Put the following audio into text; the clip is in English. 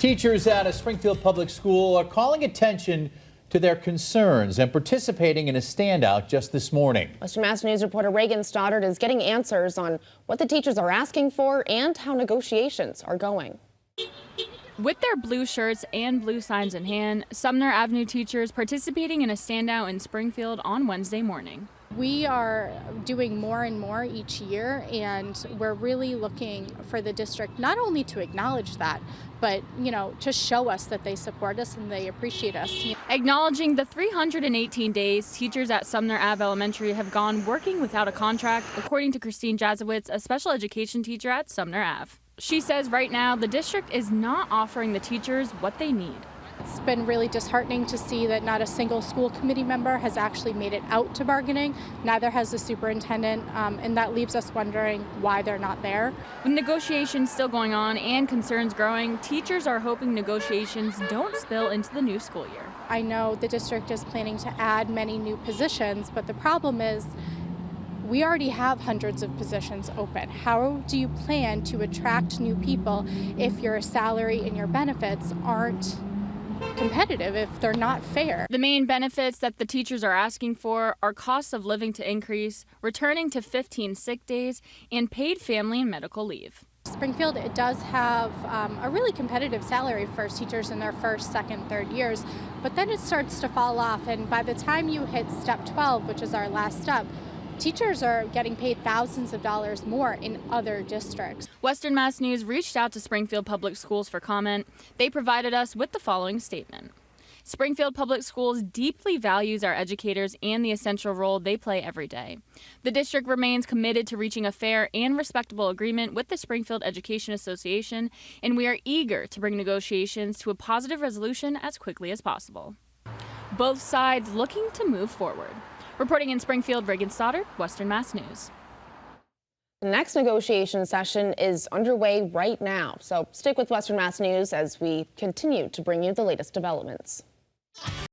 Teachers at a Springfield public school are calling attention to their concerns and participating in a standout just this morning. Western Mass News reporter Reagan Stoddard is getting answers on what the teachers are asking for and how negotiations are going. With their blue shirts and blue signs in hand, Sumner Avenue teachers participating in a standout in Springfield on Wednesday morning. We are doing more and more each year, and we're really looking for the district not only to acknowledge that, but to show us that they support us and they appreciate us. Acknowledging the 318 days teachers at Sumner Ave Elementary have gone working without a contract, according to Christine Jazowitz, a special education teacher at Sumner Ave. She says right now the district is not offering the teachers what they need. It's been really disheartening to see that not a single school committee member has actually made it out to bargaining. Neither has the superintendent, and that leaves us wondering why they're not there. With negotiations still going on and concerns growing, teachers are hoping negotiations don't spill into the new school year. I know the district is planning to add many new positions, but the problem is we already have hundreds of positions open. How do you plan to attract new people if your salary and your benefits aren't competitive, if they're not fair? The main benefits that the teachers are asking for are costs of living to increase, returning to 15 sick days, and paid family and medical leave. Springfield, it does have a really competitive salary for teachers in their first, second, third years, but then it starts to fall off, and by the time you hit step 12, which is our last step, teachers are getting paid thousands of dollars more in other districts. Western Mass News reached out to Springfield Public Schools for comment. They provided us with the following statement. Springfield Public Schools deeply values our educators and the essential role they play every day. The district remains committed to reaching a fair and respectable agreement with the Springfield Education Association, and we are eager to bring negotiations to a positive resolution as quickly as possible. Both sides looking to move forward. Reporting in Springfield, Reagan Stoddard, Western Mass News. The next negotiation session is underway right now, so stick with Western Mass News as we continue to bring you the latest developments.